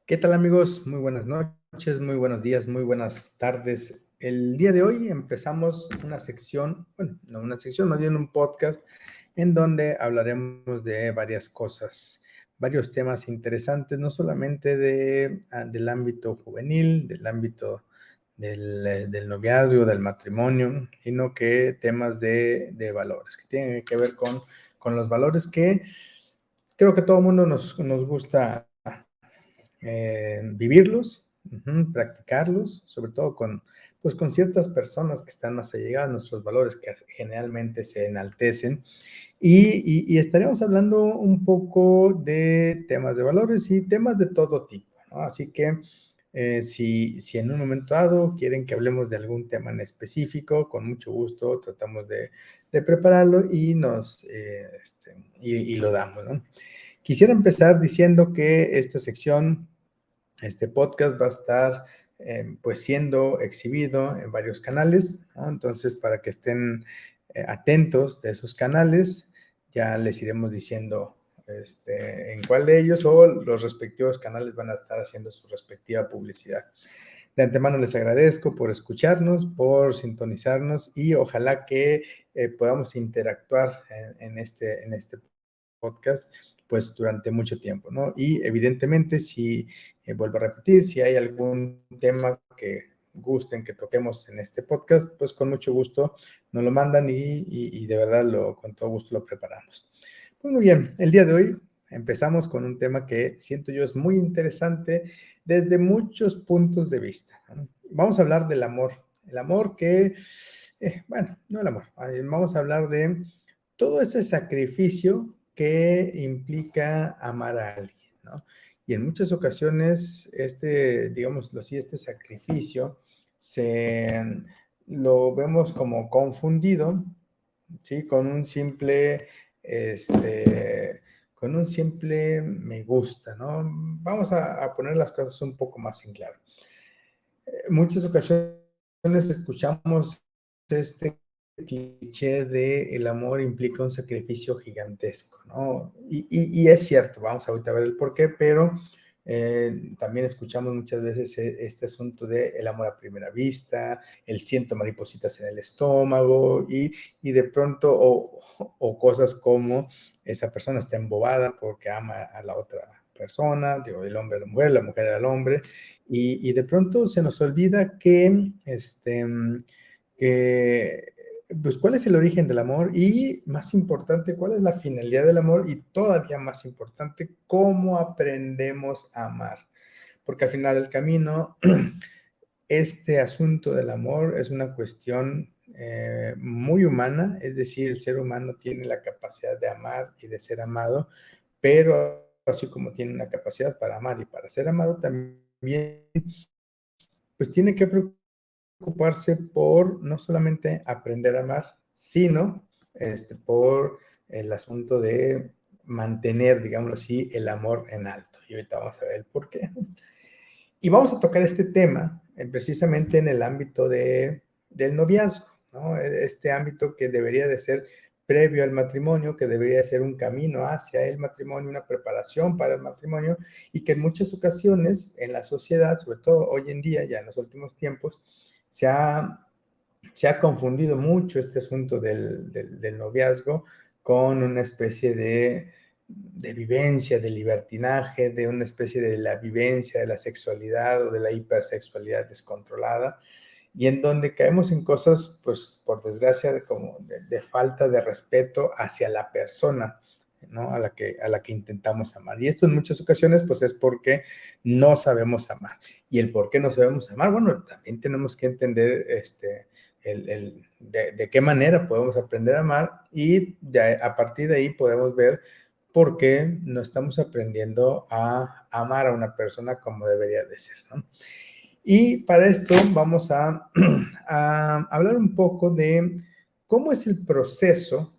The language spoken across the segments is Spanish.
¿Qué tal amigos? Muy buenas noches, muy buenos días, muy buenas tardes. El día de hoy empezamos una sección, bueno, no una sección, más bien un podcast en donde hablaremos de varias cosas, varios temas interesantes, no solamente del ámbito juvenil, del ámbito del noviazgo, del matrimonio, sino que temas de valores, que tienen que ver con los valores que creo que todo el mundo nos gusta vivirlos, practicarlos, sobre todo pues con ciertas personas que están más allegadas a nuestros valores, que generalmente se enaltecen. Y estaremos hablando un poco de temas de valores y temas de todo tipo, ¿no? Así que si en un momento dado quieren que hablemos de algún tema en específico, con mucho gusto tratamos de prepararlo y lo damos, ¿no? Quisiera empezar diciendo que esta sección, este podcast va a estar pues siendo exhibido en varios canales, ¿no? Entonces, para que estén atentos de esos canales, ya les iremos diciendo en cuál de ellos o los respectivos canales van a estar haciendo su respectiva publicidad. De antemano les agradezco por escucharnos, por sintonizarnos y ojalá que podamos interactuar en este podcast pues durante mucho tiempo, ¿no? Y evidentemente si, vuelvo a repetir, si hay algún tema que gusten que toquemos en este podcast, pues con mucho gusto nos lo mandan y de verdad con todo gusto lo preparamos. Pues muy bien, el día de hoy empezamos con un tema que siento yo es muy interesante desde muchos puntos de vista, ¿no? Vamos a hablar del amor, el amor que, bueno, no el amor, vamos a hablar de todo ese sacrificio que implica amar a alguien, ¿no? Y en muchas ocasiones, digámoslo así, este sacrificio se lo vemos como confundido, ¿sí? Con un simple me gusta, ¿no? Vamos a poner las cosas un poco más en claro. Muchas ocasiones escuchamos este cliché de el amor implica un sacrificio gigantesco, ¿no? Y es cierto, vamos ahorita a ver el por qué, pero también escuchamos muchas veces este asunto de el amor a primera vista, el siento maripositas en el estómago y de pronto, o cosas como esa persona está embobada porque ama a la otra persona, digo, el hombre a la mujer al hombre, y de pronto se nos olvida que, pues, cuál es el origen del amor y, más importante, cuál es la finalidad del amor y todavía más importante, cómo aprendemos a amar. Porque al final del camino, este asunto del amor es una cuestión muy humana, es decir, el ser humano tiene la capacidad de amar y de ser amado, pero así como tiene una capacidad para amar y para ser amado, también pues tiene que preocuparse por no solamente aprender a amar, sino por el asunto de mantener, digámoslo así, el amor en alto. Y ahorita vamos a ver el por qué. Y vamos a tocar este tema precisamente en el ámbito del noviazgo, ¿no? Este ámbito que debería de ser previo al matrimonio, que debería de ser un camino hacia el matrimonio, una preparación para el matrimonio, y que en muchas ocasiones en la sociedad, sobre todo hoy en día, ya en los últimos tiempos, se ha, se ha confundido mucho este asunto del noviazgo con una especie de vivencia, de libertinaje, de una especie de la vivencia de la sexualidad o de la hipersexualidad descontrolada, y en donde caemos en cosas, pues, por desgracia, de falta de respeto hacia la persona, ¿no? A la que intentamos amar. Y esto en muchas ocasiones, pues, es porque no sabemos amar. Y el por qué no sabemos amar, bueno, también tenemos que entender de qué manera podemos aprender a amar y a partir de ahí podemos ver por qué no estamos aprendiendo a amar a una persona como debería de ser, ¿no? Y para esto vamos a hablar un poco de cómo es el proceso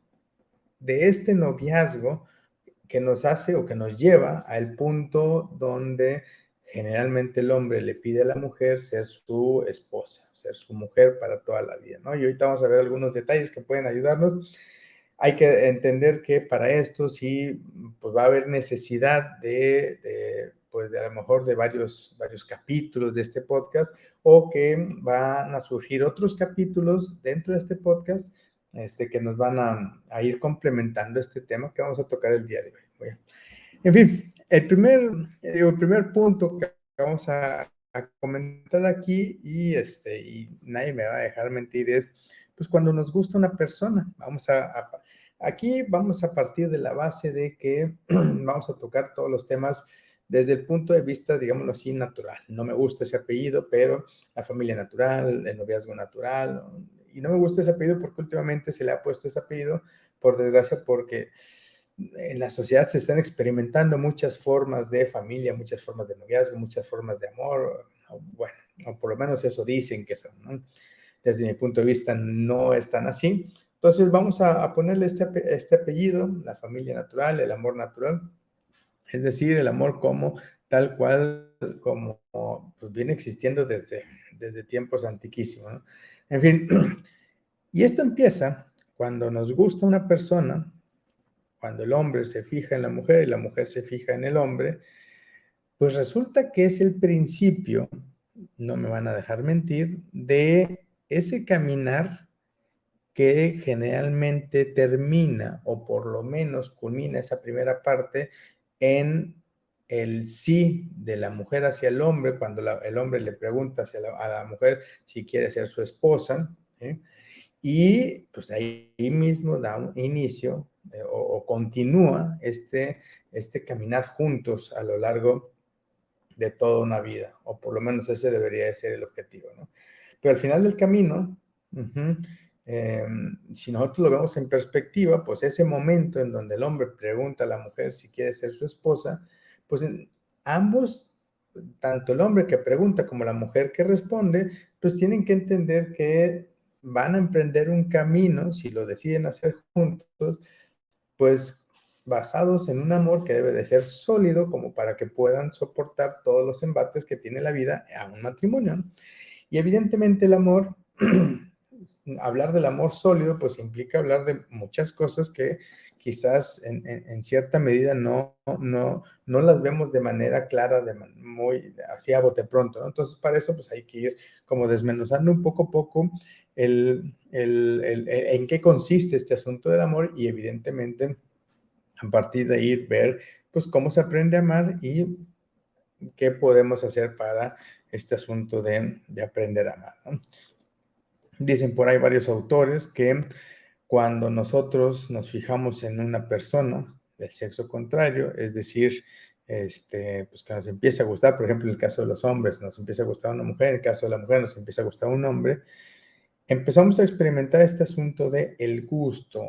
de este noviazgo que nos hace o que nos lleva al punto donde generalmente el hombre le pide a la mujer ser su esposa, ser su mujer para toda la vida, ¿no? Y ahorita vamos a ver algunos detalles que pueden ayudarnos. Hay que entender que para esto sí, pues va a haber necesidad pues a lo mejor de varios capítulos de este podcast, o que van a surgir otros capítulos dentro de este podcast, que nos van a ir complementando este tema que vamos a tocar el día de hoy. Bien. En fin, el primer punto que vamos a comentar aquí, y nadie me va a dejar mentir, es pues cuando nos gusta una persona. Aquí vamos a partir de la base de que vamos a tocar todos los temas desde el punto de vista, digámoslo así, natural. No me gusta ese apellido, pero la familia natural, el noviazgo natural, y no me gusta ese apellido porque últimamente se le ha puesto ese apellido, por desgracia, porque en la sociedad se están experimentando muchas formas de familia, muchas formas de noviazgo, muchas formas de amor. Bueno, o por lo menos eso dicen que son, ¿no? Desde mi punto de vista no es tan así. Entonces vamos a ponerle este apellido, la familia natural, el amor natural, es decir, el amor como tal cual, como pues, viene existiendo desde tiempos antiquísimos, ¿no? En fin, y esto empieza cuando nos gusta una persona, cuando el hombre se fija en la mujer y la mujer se fija en el hombre, pues resulta que es el principio, no me van a dejar mentir, de ese caminar que generalmente termina, o por lo menos culmina esa primera parte, en el sí de la mujer hacia el hombre, cuando el hombre le pregunta a la mujer si quiere ser su esposa, ¿sí? Y pues ahí mismo da un inicio, o continúa este caminar juntos a lo largo de toda una vida, o por lo menos ese debería de ser el objetivo, ¿no? Pero al final del camino, si nosotros lo vemos en perspectiva, pues ese momento en donde el hombre pregunta a la mujer si quiere ser su esposa, pues ambos, tanto el hombre que pregunta como la mujer que responde, pues tienen que entender que van a emprender un camino, si lo deciden hacer juntos, pues basados en un amor que debe de ser sólido como para que puedan soportar todos los embates que tiene la vida a un matrimonio, ¿no? Y evidentemente el amor, hablar del amor sólido, pues implica hablar de muchas cosas que quizás en cierta medida no las vemos de manera clara, muy así a bote pronto, ¿no? Entonces, para eso, pues hay que ir como desmenuzando un poco a poco en qué consiste este asunto del amor, y evidentemente a partir de ahí ver pues cómo se aprende a amar y qué podemos hacer para este asunto de aprender a amar, ¿no? Dicen por ahí varios autores que cuando nosotros nos fijamos en una persona del sexo contrario, es decir, pues que nos empieza a gustar, por ejemplo, en el caso de los hombres, nos empieza a gustar una mujer, en el caso de la mujer nos empieza a gustar un hombre, empezamos a experimentar este asunto de el gusto,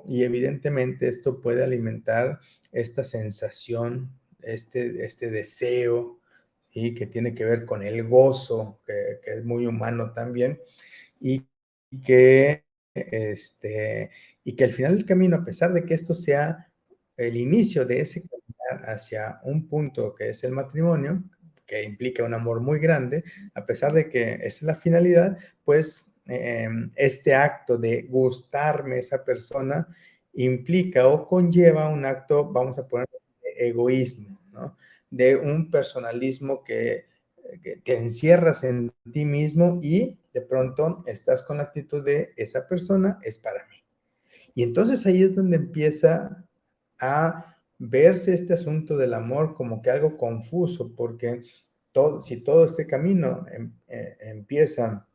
y evidentemente esto puede alimentar esta sensación, este deseo, ¿sí? Que tiene que ver con el gozo, que es muy humano también, y que, y que al final del camino, a pesar de que esto sea el inicio de ese caminar hacia un punto que es el matrimonio, que implica un amor muy grande, a pesar de que esa es la finalidad, pues este acto de gustarme esa persona implica o conlleva un acto, vamos a poner, de egoísmo, ¿no? De un personalismo que te encierras en ti mismo y de pronto estás con la actitud de esa persona es para mí. Y entonces ahí es donde empieza a verse este asunto del amor como que algo confuso, porque si todo este camino empieza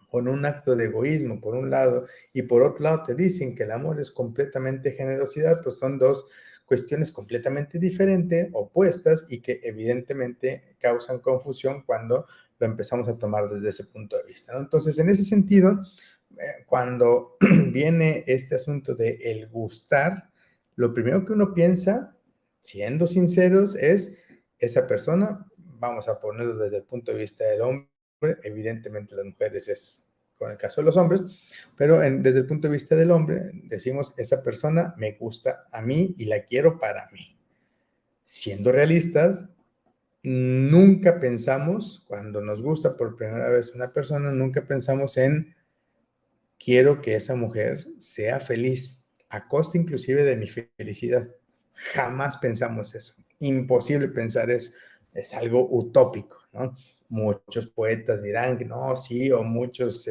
con un acto de egoísmo por un lado, y por otro lado te dicen que el amor es completamente generosidad, pues son dos cuestiones completamente diferentes, opuestas, y que evidentemente causan confusión cuando lo empezamos a tomar desde ese punto de vista, ¿no? Entonces, en ese sentido, cuando viene este asunto de el gustar, lo primero que uno piensa, siendo sinceros, es esa persona, vamos a ponerlo desde el punto de vista del hombre, evidentemente las mujeres es con el caso de los hombres, pero desde el punto de vista del hombre, decimos, esa persona me gusta a mí y la quiero para mí. Siendo realistas, nunca pensamos, cuando nos gusta por primera vez una persona, nunca pensamos en quiero que esa mujer sea feliz, a costa inclusive de mi felicidad. Jamás pensamos eso. imposible pensar eso, es algo utópico, ¿no? Muchos poetas dirán que no, sí, o muchos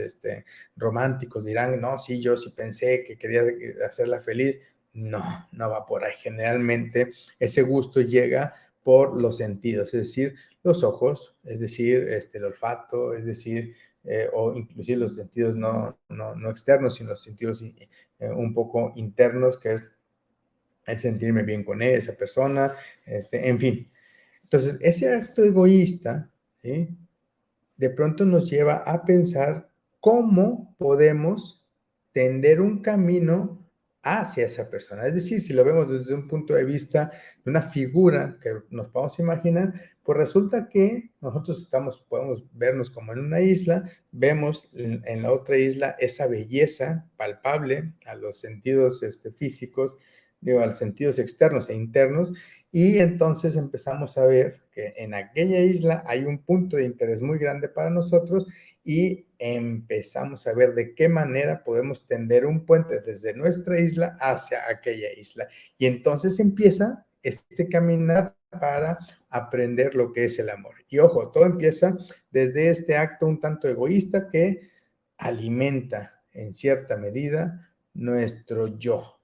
románticos dirán, no, sí, yo sí pensé que quería hacerla feliz. No, no va por ahí. Generalmente ese gusto llega por los sentidos, es decir, los ojos, es decir, el olfato, es decir, o inclusive los sentidos no externos, sino los sentidos un poco internos, que es el sentirme bien con esa persona, en fin. Entonces, ese acto egoísta, ¿sí? De pronto nos lleva a pensar cómo podemos tender un camino hacia esa persona. Es decir, si lo vemos desde un punto de vista de una figura que nos podemos imaginar, pues resulta que nosotros podemos vernos como en una isla, vemos en la otra isla esa belleza palpable a los sentidos físicos, digo, a los sentidos externos e internos, y entonces empezamos a ver que en aquella isla hay un punto de interés muy grande para nosotros y empezamos a ver de qué manera podemos tender un puente desde nuestra isla hacia aquella isla. Y entonces empieza este caminar para aprender lo que es el amor. Y ojo, todo empieza desde este acto un tanto egoísta que alimenta en cierta medida nuestro yo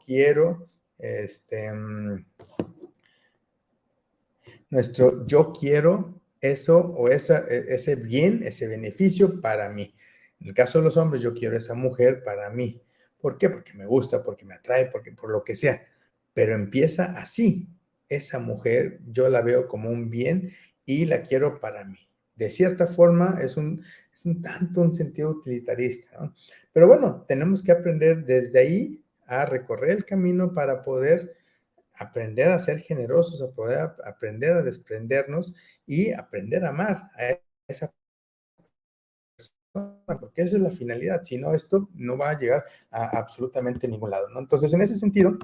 quiero, nuestro yo quiero eso o ese bien, ese beneficio para mí. En el caso de los hombres, yo quiero esa mujer para mí. ¿Por qué? Porque me gusta, porque me atrae, porque por lo que sea. Pero empieza así. Esa mujer yo la veo como un bien y la quiero para mí. De cierta forma es un tanto un sentido utilitarista, ¿no? Pero bueno, tenemos que aprender desde ahí a recorrer el camino para poder aprender a ser generosos, a poder aprender a desprendernos y aprender a amar a esa persona, porque esa es la finalidad. Si no, esto no va a llegar a absolutamente ningún lado, ¿no? Entonces, en ese sentido,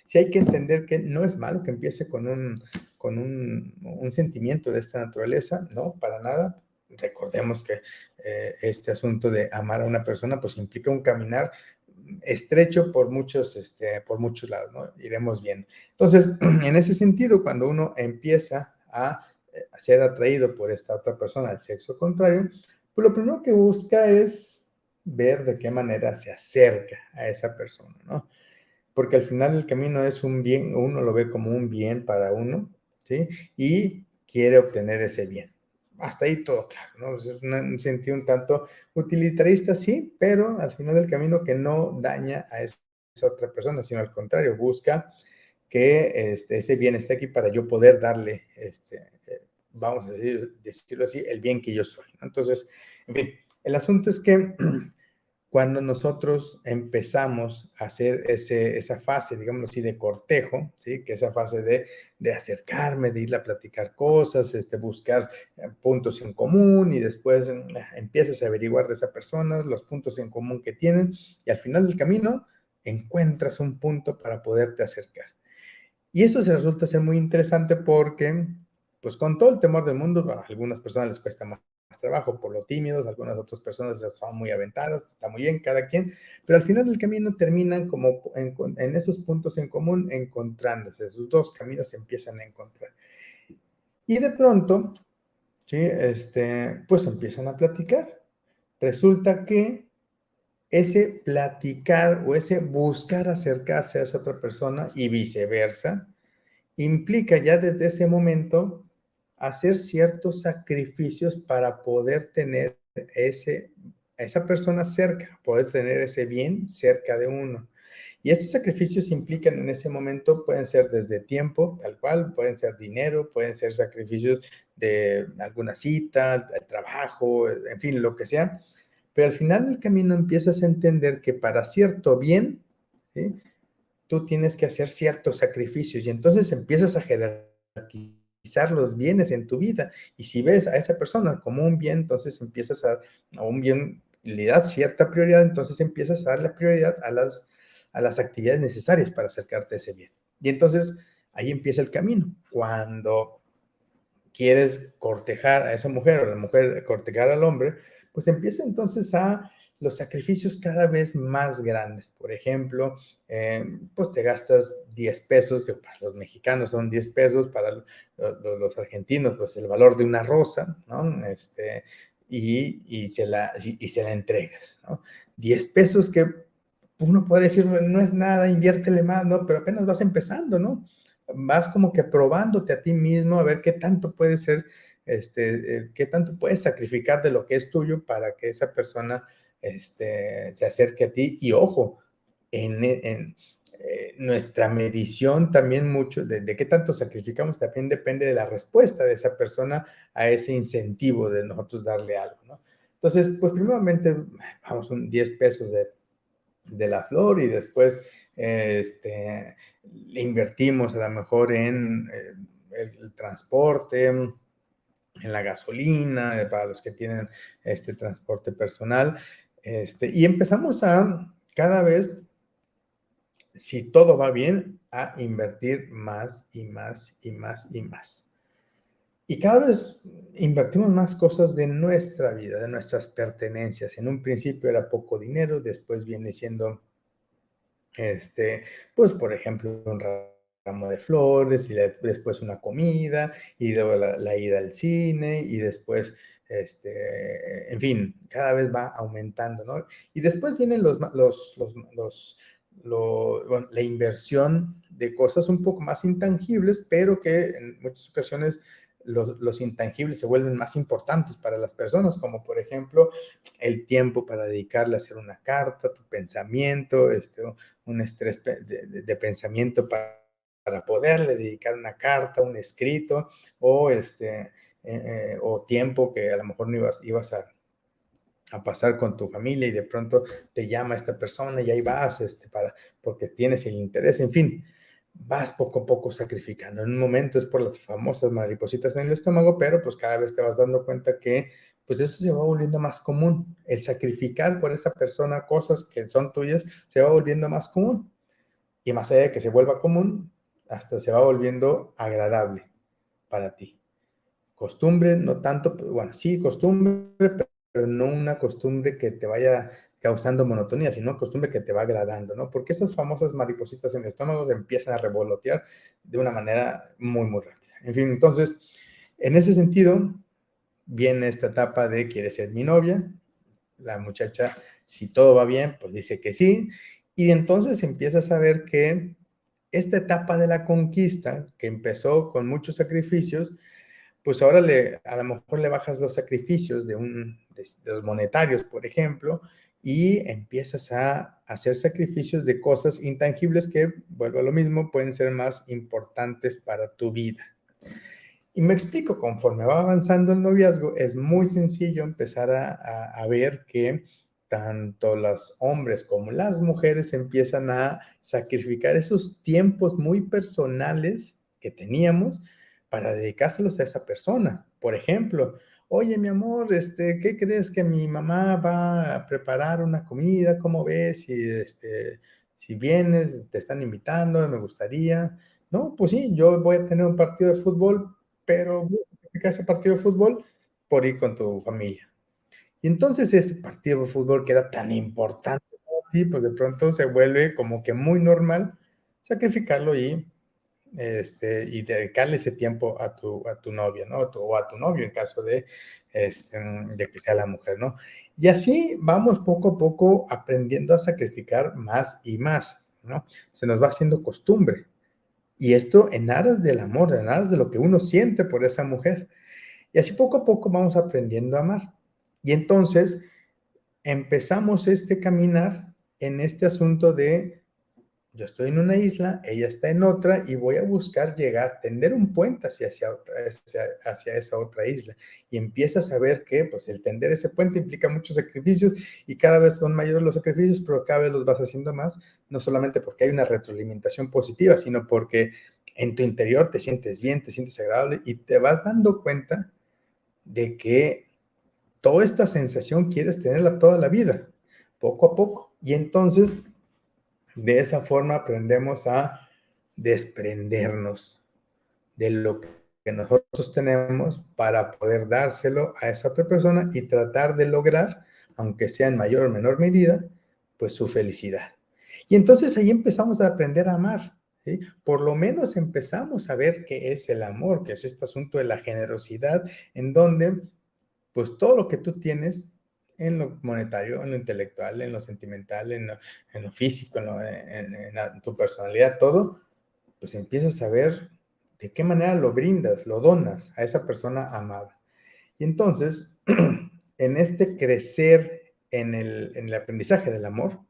sí hay que entender que no es malo que empiece con un sentimiento de esta naturaleza, ¿no? Para nada. Recordemos que este asunto de amar a una persona, pues implica un caminar estrecho por muchos lados, ¿no? Iremos viendo. Entonces, en ese sentido, cuando uno empieza a ser atraído por esta otra persona del sexo contrario, pues lo primero que busca es ver de qué manera se acerca a esa persona, ¿no? Porque al final el camino es un bien, uno lo ve como un bien para uno, ¿sí? Y quiere obtener ese bien. Hasta ahí todo claro, ¿no? Es un sentido un tanto utilitarista, sí, pero al final del camino que no daña a esa otra persona, sino al contrario, busca que ese bien esté aquí para yo poder darle, vamos a decirlo así, el bien que yo soy, ¿no? Entonces, en fin, el asunto es que cuando nosotros empezamos a hacer esa fase, digamos así, de cortejo, ¿sí? Que esa fase de acercarme, de ir a platicar cosas, buscar puntos en común y después empiezas a averiguar de esa persona los puntos en común que tienen y al final del camino encuentras un punto para poderte acercar. Y eso se resulta ser muy interesante porque, pues con todo el temor del mundo, a algunas personas les cuesta más trabajo por lo tímidos, algunas otras personas son muy aventadas, pues, está muy bien cada quien, pero al final del camino terminan como en esos puntos en común encontrándose, sus dos caminos se empiezan a encontrar. Y de pronto, ¿sí? Pues empiezan a platicar. Resulta que ese platicar o ese buscar acercarse a esa otra persona y viceversa, implica ya desde ese momento hacer ciertos sacrificios para poder tener a esa persona cerca, poder tener ese bien cerca de uno. Y estos sacrificios implican en ese momento, pueden ser desde tiempo, tal cual, pueden ser dinero, pueden ser sacrificios de alguna cita, el trabajo, en fin, lo que sea. Pero al final del camino empiezas a entender que para cierto bien, ¿sí? Tú tienes que hacer ciertos sacrificios y entonces empiezas a jerarquizar los bienes en tu vida. Y si ves a esa persona como un bien, entonces empiezas a un bien, le das cierta prioridad, entonces empiezas a darle prioridad a las actividades necesarias para acercarte a ese bien. Y entonces ahí empieza el camino. Cuando quieres cortejar a esa mujer o la mujer cortejar al hombre, pues empieza entonces a los sacrificios cada vez más grandes. Por ejemplo, pues te gastas 10 pesos, para los mexicanos son 10 pesos, para los argentinos, pues el valor de una rosa, ¿no? Y se la entregas, ¿no? 10 pesos que uno puede decir, no es nada, inviértele más, ¿no? Pero apenas vas empezando, ¿no? Vas como que probándote a ti mismo a ver qué tanto puede ser, qué tanto puedes sacrificar de lo que es tuyo para que esa persona se acerque a ti. Y ojo, en nuestra medición también mucho de qué tanto sacrificamos también depende de la respuesta de esa persona a ese incentivo de nosotros darle algo, ¿no? Entonces, pues primeramente, vamos, 10 pesos de la flor y después le invertimos a lo mejor en el transporte, en la gasolina, para los que tienen este transporte personal, y empezamos a cada vez, si todo va bien, a invertir más y más y más y más. Y cada vez invertimos más cosas de nuestra vida, de nuestras pertenencias. En un principio era poco dinero, después viene siendo pues, por ejemplo, un ramo de flores y después una comida y luego la ida al cine y después, en fin, cada vez va aumentando, ¿no? Y después vienen bueno, la inversión de cosas un poco más intangibles, pero que en muchas ocasiones los intangibles se vuelven más importantes para las personas, como por ejemplo el tiempo para dedicarle a hacer una carta, tu pensamiento, un estrés de pensamiento para poderle dedicar una carta, un escrito, o, o tiempo que a lo mejor no ibas a pasar con tu familia y de pronto te llama esta persona y ahí vas, porque tienes el interés, en fin, vas poco a poco sacrificando. En un momento es por las famosas maripositas en el estómago, pero pues cada vez te vas dando cuenta que pues eso se va volviendo más común. El sacrificar por esa persona cosas que son tuyas se va volviendo más común. Y más allá de que se vuelva común, hasta se va volviendo agradable para ti. Costumbre, no tanto, bueno, sí, costumbre, pero no una costumbre que te vaya causando monotonía, sino costumbre que te va agradando, ¿no? Porque esas famosas maripositas en el estómago empiezan a revolotear de una manera muy, muy rápida. En fin, entonces, en ese sentido, viene esta etapa de ¿quieres ser mi novia? La muchacha, si todo va bien, pues dice que sí, y entonces empiezas a ver que esta etapa de la conquista, que empezó con muchos sacrificios, pues ahora a lo mejor le bajas los sacrificios de los monetarios, por ejemplo, y empiezas a hacer sacrificios de cosas intangibles que, vuelvo a lo mismo, pueden ser más importantes para tu vida. Y me explico, conforme va avanzando el noviazgo, es muy sencillo empezar a ver que tanto los hombres como las mujeres empiezan a sacrificar esos tiempos muy personales que teníamos para dedicárselos a esa persona. Por ejemplo, oye, mi amor, ¿qué crees que mi mamá va a preparar una comida? ¿Cómo ves? Si vienes, te están invitando, me gustaría. No, pues sí, yo voy a tener un partido de fútbol, pero voy a sacrificar ese partido de fútbol por ir con tu familia. Y entonces ese partido de fútbol que era tan importante para ti, pues de pronto se vuelve como que muy normal sacrificarlo y dedicarle ese tiempo a tu novia, ¿no? O a tu novio en caso de que sea la mujer, ¿no? Y así vamos poco a poco aprendiendo a sacrificar más y más, ¿no? Se nos va haciendo costumbre. Y esto en aras del amor, en aras de lo que uno siente por esa mujer. Y así poco a poco vamos aprendiendo a amar. Y entonces empezamos este caminar en este asunto de yo estoy en una isla, ella está en otra y voy a buscar llegar, tender un puente hacia esa otra isla. Y empiezas a ver que pues el tender ese puente implica muchos sacrificios y cada vez son mayores los sacrificios, pero cada vez los vas haciendo más, no solamente porque hay una retroalimentación positiva, sino porque en tu interior te sientes bien, te sientes agradable y te vas dando cuenta de que toda esta sensación quieres tenerla toda la vida, poco a poco. Y entonces, de esa forma aprendemos a desprendernos de lo que nosotros tenemos para poder dárselo a esa otra persona y tratar de lograr aunque sea en mayor o menor medida, pues su felicidad. Y entonces ahí empezamos a aprender a amar, ¿sí? Por lo menos empezamos a ver qué es el amor, que es este asunto de la generosidad, en donde pues todo lo que tú tienes en lo monetario, en lo intelectual, en lo sentimental, en lo físico, en tu personalidad, todo, pues empiezas a ver de qué manera lo brindas, lo donas a esa persona amada. Y entonces, en este crecer en el aprendizaje del amor,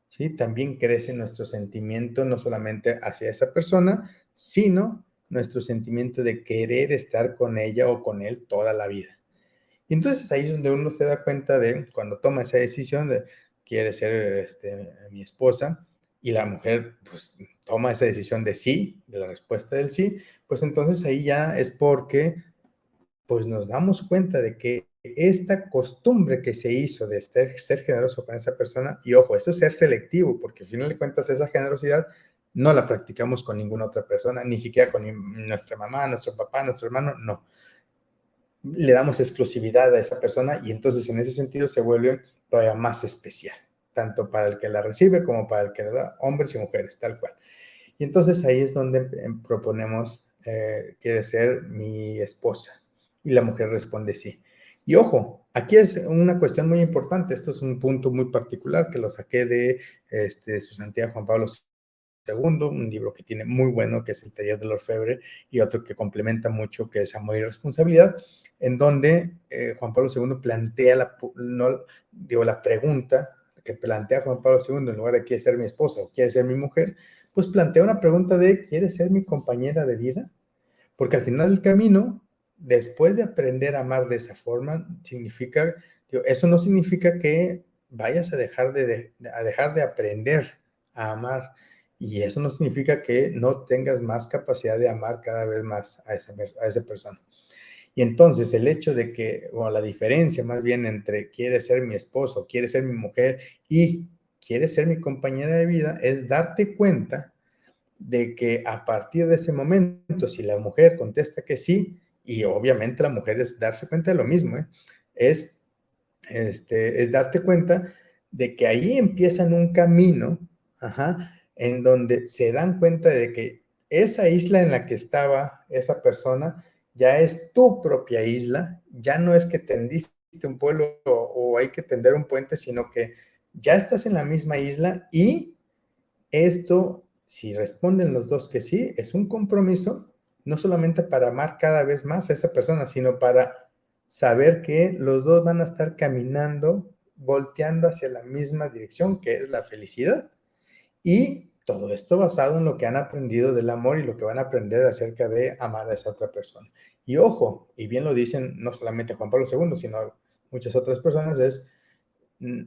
¿sí? También crece nuestro sentimiento no solamente hacia esa persona, sino nuestro sentimiento de querer estar con ella o con él toda la vida. Y entonces ahí es donde uno se da cuenta de cuando toma esa decisión de quiere ser mi esposa y la mujer pues toma esa decisión de sí, de la respuesta del sí, pues entonces ahí ya es porque pues nos damos cuenta de que esta costumbre que se hizo de ser generoso con esa persona, y ojo, eso es ser selectivo, porque al final de cuentas esa generosidad no la practicamos con ninguna otra persona, ni siquiera con nuestra mamá, nuestro papá, nuestro hermano, no. Le damos exclusividad a esa persona y entonces en ese sentido se vuelve todavía más especial, tanto para el que la recibe como para el que la da, hombres y mujeres, tal cual. Y entonces ahí es donde proponemos, quiere ser mi esposa. Y la mujer responde sí. Y ojo, aquí es una cuestión muy importante, esto es un punto muy particular que lo saqué de su santidad Juan Pablo segundo, un libro que tiene muy bueno, que es El taller del orfebre, y otro que complementa mucho, que es Amor y Responsabilidad, en donde Juan Pablo II plantea la pregunta que plantea Juan Pablo II, en lugar de ¿quiere ser mi esposa o quiere ser mi mujer? Pues plantea una pregunta de ¿quiere ser mi compañera de vida? Porque al final del camino, después de aprender a amar de esa forma, eso no significa que vayas a dejar de aprender a amar. Y eso no significa que no tengas más capacidad de amar cada vez más a esa persona. Y entonces el hecho de que, o la diferencia más bien entre quiere ser mi esposo, quiere ser mi mujer y quiere ser mi compañera de vida, es darte cuenta de que a partir de ese momento, si la mujer contesta que sí, y obviamente la mujer es darse cuenta de lo mismo, ¿eh? es, es darte cuenta de que ahí empiezan un camino, ajá, en donde se dan cuenta de que esa isla en la que estaba esa persona ya es tu propia isla, ya no es que tendiste un pueblo o hay que tender un puente, sino que ya estás en la misma isla y esto, si responden los dos que sí, es un compromiso, no solamente para amar cada vez más a esa persona, sino para saber que los dos van a estar caminando, volteando hacia la misma dirección, que es la felicidad. Y todo esto basado en lo que han aprendido del amor y lo que van a aprender acerca de amar a esa otra persona. Y ojo, y bien lo dicen no solamente Juan Pablo II, sino muchas otras personas,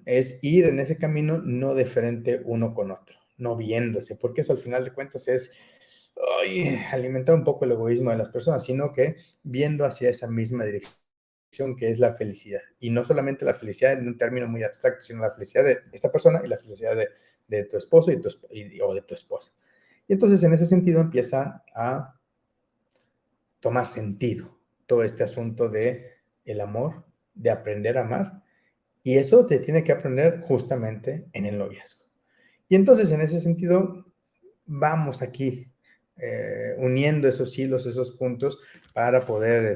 es ir en ese camino no de frente uno con otro, no viéndose, porque eso al final de cuentas es alimentar un poco el egoísmo de las personas, sino que viendo hacia esa misma dirección que es la felicidad. Y no solamente la felicidad en un término muy abstracto, sino la felicidad de esta persona y la felicidad de tu esposo o de tu esposa. Y entonces en ese sentido empieza a tomar sentido todo este asunto de el amor, de aprender a amar, y eso te tiene que aprender justamente en el noviazgo. Y entonces, en ese sentido, vamos aquí uniendo esos hilos, esos puntos, para poder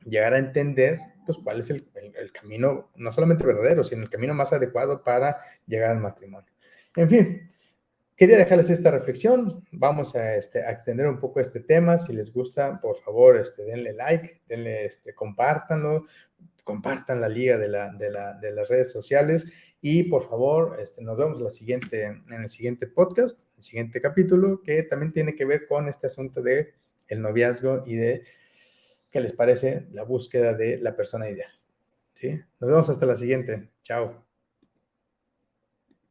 llegar a entender pues, cuál es el camino, no solamente verdadero, sino el camino más adecuado para llegar al matrimonio. En fin, quería dejarles esta reflexión. Vamos a extender un poco este tema. Si les gusta, por favor, denle like, compártanlo, compartan la liga de las redes sociales y por favor, nos vemos en el siguiente podcast, el siguiente capítulo, que también tiene que ver con este asunto de el noviazgo y de qué les parece la búsqueda de la persona ideal. ¿Sí? Nos vemos hasta la siguiente. Chao.